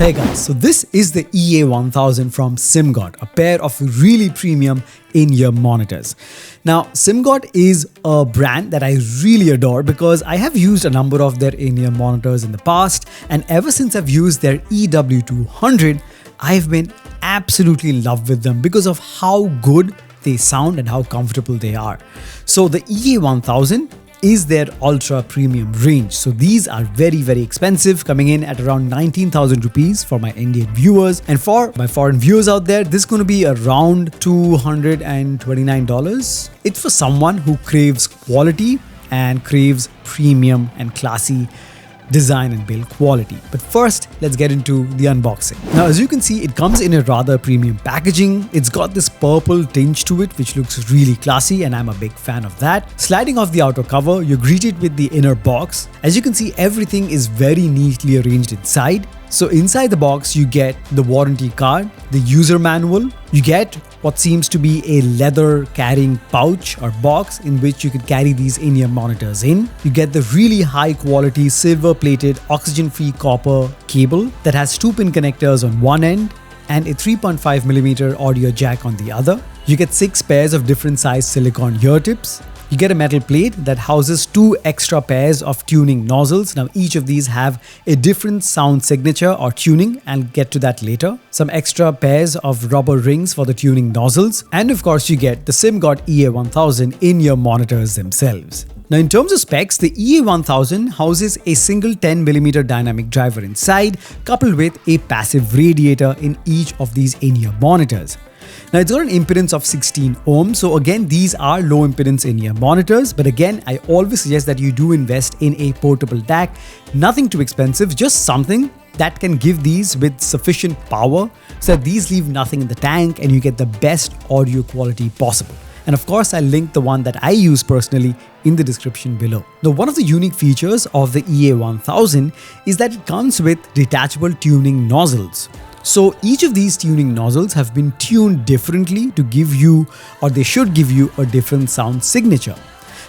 Hey guys, so this is the EA1000 from SimGod, a pair of really premium in-ear monitors. Now, SimGod is a brand that I really adore because I have used a number of their in-ear monitors in the past, and ever since I've used their EW200, I've been absolutely in love with them because of how good they sound and how comfortable they are. So the EA1000 is their ultra premium range. So these are very expensive, coming in at around 19,000 rupees for my Indian viewers. And for my foreign viewers out there, this is going to be around $229. It's for someone who craves quality and craves premium and classy design and build quality. But first, let's get into the unboxing. Now, as you can see, it comes in a rather premium packaging. It's got this purple tinge to it, which looks really classy, and I'm a big fan of that. Sliding off the outer cover, you're greeted with the inner box. As you can see, everything is very neatly arranged inside. So inside the box, you get the warranty card, the user manual, you get what seems to be a leather carrying pouch or box in which you could carry these in-ear monitors in. You get the really high quality silver plated oxygen-free copper cable that has 2-pin connectors on one end and a 3.5mm audio jack on the other. You get 6 pairs of different size silicone ear tips. You get a metal plate that houses 2 extra pairs of tuning nozzles. Now each of these have a different sound signature or tuning. I'll get to that later. Some extra pairs of rubber rings for the tuning nozzles. And of course you get the SimGod EA1000 in-ear monitors themselves. Now in terms of specs, the EA1000 houses a single 10mm dynamic driver inside, coupled with a passive radiator in each of these in-ear monitors. Now it's got an impedance of 16 ohms, so again these are low impedance in-ear monitors, but again I always suggest that you do invest in a portable DAC, nothing too expensive, just something that can give these with sufficient power so that these leave nothing in the tank and you get the best audio quality possible. And of course I'll link the one that I use personally in the description below. Now one of the unique features of the EA1000 is that it comes with detachable tuning nozzles. So each of these tuning nozzles have been tuned differently to give you, or they should give you, a different sound signature.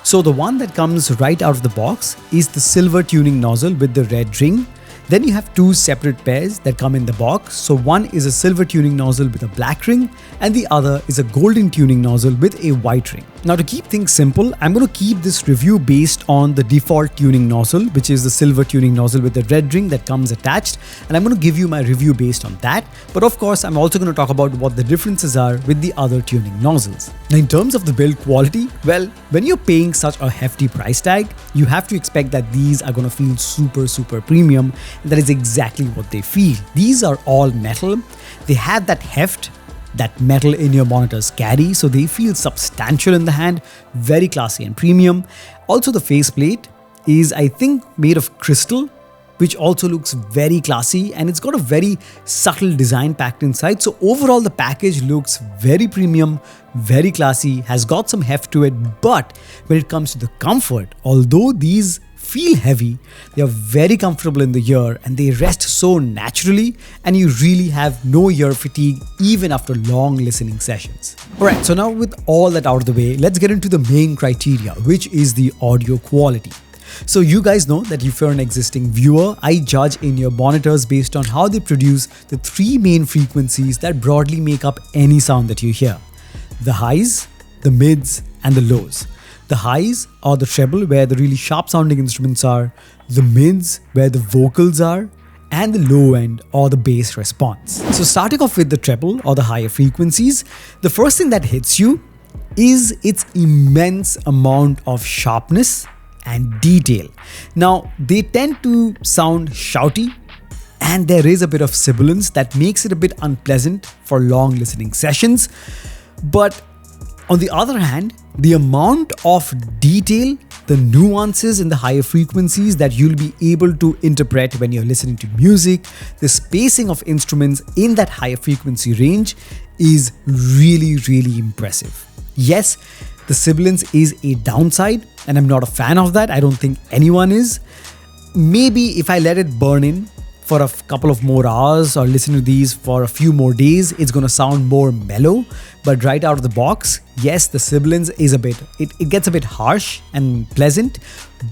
So the one that comes right out of the box is the silver tuning nozzle with the red ring. Then you have 2 separate pairs that come in the box. So one is a silver tuning nozzle with a black ring and the other is a golden tuning nozzle with a white ring. Now to keep things simple, I'm going to keep this review based on the default tuning nozzle, which is the silver tuning nozzle with the red ring that comes attached, and I'm going to give you my review based on that. But of course, I'm also going to talk about what the differences are with the other tuning nozzles. Now in terms of the build quality, well, when you're paying such a hefty price tag, you have to expect that these are going to feel super premium. And that is exactly what they feel. These are all metal. They have that heft that metal in-ear monitors carry, so they feel substantial in the hand, very classy and premium. Also the faceplate is, I think, made of crystal, which also looks very classy, and it's got a very subtle design packed inside. So overall the package looks very premium, very classy, has got some heft to it, but when it comes to the comfort, although these feel heavy, they are very comfortable in the ear and they rest so naturally, and you really have no ear fatigue even after long listening sessions. Alright, so now with all that out of the way, let's get into the main criteria, which is the audio quality. So you guys know that if you're an existing viewer, I judge in-ear monitors based on how they produce the 3 main frequencies that broadly make up any sound that you hear: the highs, the mids, and the lows. The highs are the treble, where the really sharp sounding instruments are, the mids where the vocals are, and the low end or the bass response. So starting off with the treble or the higher frequencies, the first thing that hits you is its immense amount of sharpness and detail. Now they tend to sound shouty, and there is a bit of sibilance that makes it a bit unpleasant for long listening sessions. But on the other hand, the amount of detail, the nuances in the higher frequencies that you'll be able to interpret when you're listening to music, the spacing of instruments in that higher frequency range is really impressive. Yes, the sibilance is a downside, and I'm not a fan of that. I don't think anyone is. Maybe if I let it burn in for a couple of more hours or listen to these for a few more days, it's going to sound more mellow. But right out of the box, yes, the sibilance is it gets a bit harsh and pleasant,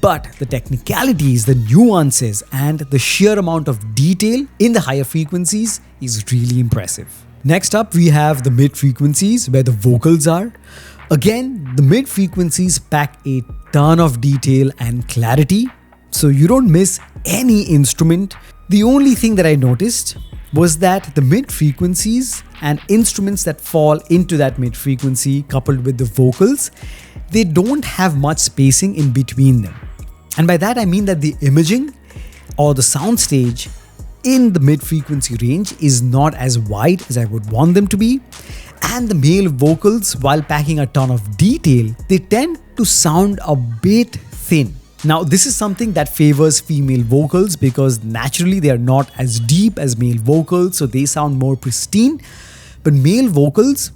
But the technicalities, the nuances, and the sheer amount of detail in the higher frequencies is really impressive. Next up, we have the mid frequencies where the vocals are. Again, the mid frequencies pack a ton of detail and clarity, so you don't miss any instrument. The only thing that I noticed was that the mid frequencies and instruments that fall into that mid frequency coupled with the vocals, they don't have much spacing in between them. And by that I mean that the imaging or the soundstage in the mid frequency range is not as wide as I would want them to be. And the male vocals, while packing a ton of detail, they tend to sound a bit thin. Now, this is something that favors female vocals because naturally they are not as deep as male vocals, so they sound more pristine. But male vocals,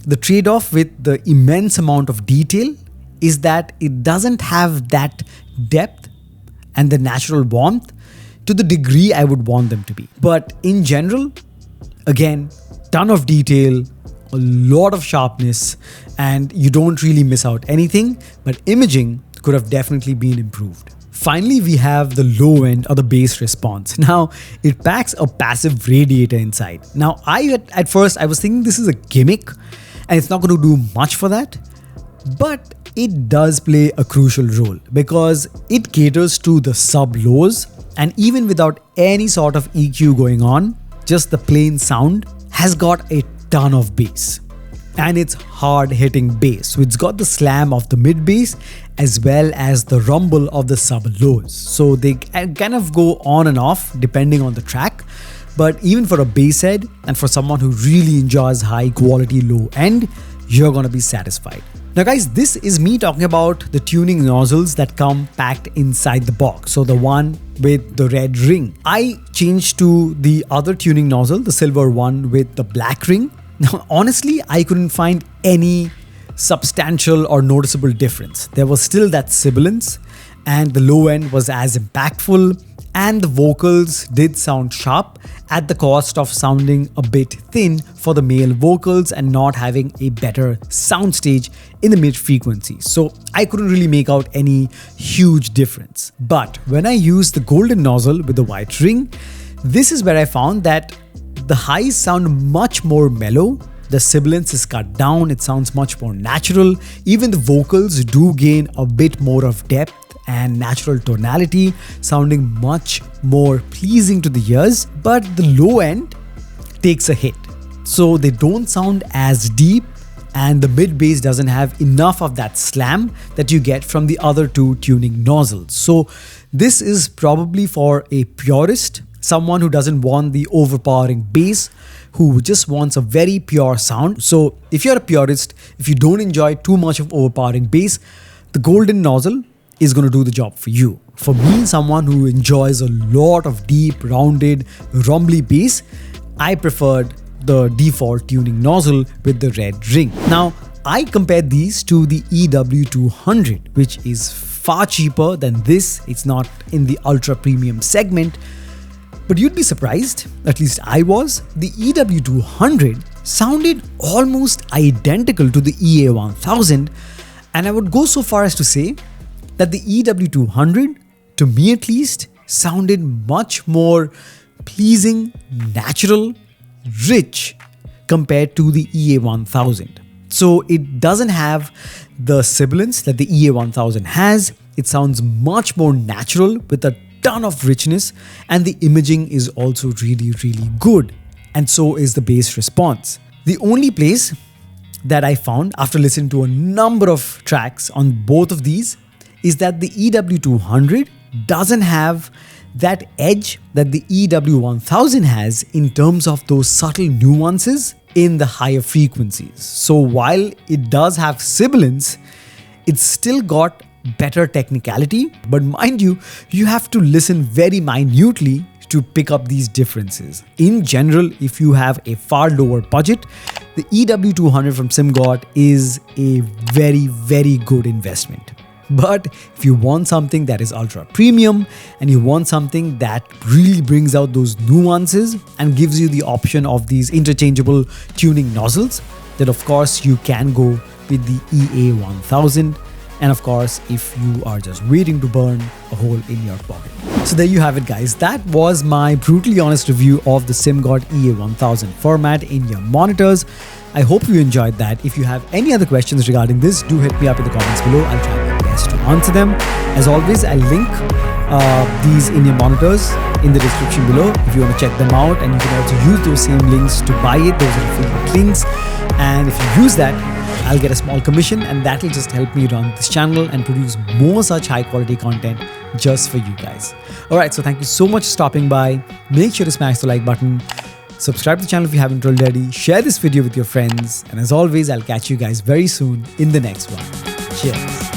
the trade-off with the immense amount of detail is that it doesn't have that depth and the natural warmth to the degree I would want them to be. But in general, again, ton of detail, a lot of sharpness, and you don't really miss out anything, but imaging could have definitely been improved. Finally, we have the low end or the bass response. Now, it packs a passive radiator inside. Now, at first I was thinking this is a gimmick and it's not going to do much for that, but it does play a crucial role because it caters to the sub lows, and even without any sort of EQ going on, just the plain sound has got a ton of bass. And it's hard hitting bass. So it's got the slam of the mid bass as well as the rumble of the sub lows. So they kind of go on and off depending on the track. But even for a bass head and for someone who really enjoys high quality low end, you're gonna be satisfied. Now guys, this is me talking about the tuning nozzles that come packed inside the box. So the one with the red ring. I changed to the other tuning nozzle, the silver one with the black ring. Now, honestly, I couldn't find any substantial or noticeable difference. There was still that sibilance, and the low end was as impactful, and the vocals did sound sharp at the cost of sounding a bit thin for the male vocals and not having a better soundstage in the mid frequency. So I couldn't really make out any huge difference. But when I used the golden nozzle with the white ring, this is where I found that the highs sound much more mellow, the sibilance is cut down, it sounds much more natural, even the vocals do gain a bit more of depth and natural tonality, sounding much more pleasing to the ears, but the low end takes a hit. So they don't sound as deep, and the mid bass doesn't have enough of that slam that you get from the other two tuning nozzles. So this is probably for a purist, someone who doesn't want the overpowering bass, who just wants a very pure sound. So if you're a purist, if you don't enjoy too much of overpowering bass, the golden nozzle is going to do the job for you. For me, someone who enjoys a lot of deep, rounded, rumbly bass, I preferred the default tuning nozzle with the red ring. Now, I compared these to the EW200, which is far cheaper than this. It's not in the ultra premium segment, but you'd be surprised, at least I was, the EW200 sounded almost identical to the EA1000, and I would go so far as to say that the EW200, to me at least, sounded much more pleasing, natural, rich compared to the EA1000. So it doesn't have the sibilance that the EA1000 has. It sounds much more natural with a ton of richness, and the imaging is also really good, and so is the bass response. The only place that I found after listening to a number of tracks on both of these is that the EW200 doesn't have that edge that the EW1000 has in terms of those subtle nuances in the higher frequencies. So while it does have sibilance, it's still got better technicality, but mind you, you have to listen very minutely to pick up these differences. In general, if you have a far lower budget, the EW200 from SimGot is a very good investment. But if you want something that is ultra premium and you want something that really brings out those nuances and gives you the option of these interchangeable tuning nozzles, then of course you can go with the EA1000. and of course, if you are just waiting to burn a hole in your pocket. So there you have it, guys. That was my brutally honest review of the SimGod EA1000 format in your monitors. I hope you enjoyed that. If you have any other questions regarding this, do hit me up in the comments below. I'll try my best to answer them. As always, I'll link these in your monitors in the description below if you want to check them out, and you can also use those same links to buy it. Those are the free links, and if you use that, I'll get a small commission, and that will just help me run this channel and produce more such high quality content just for you guys. Alright, so thank you so much for stopping by. Make sure to smash the like button, subscribe to the channel if you haven't already, share this video with your friends, and as always, I'll catch you guys very soon in the next one. Cheers.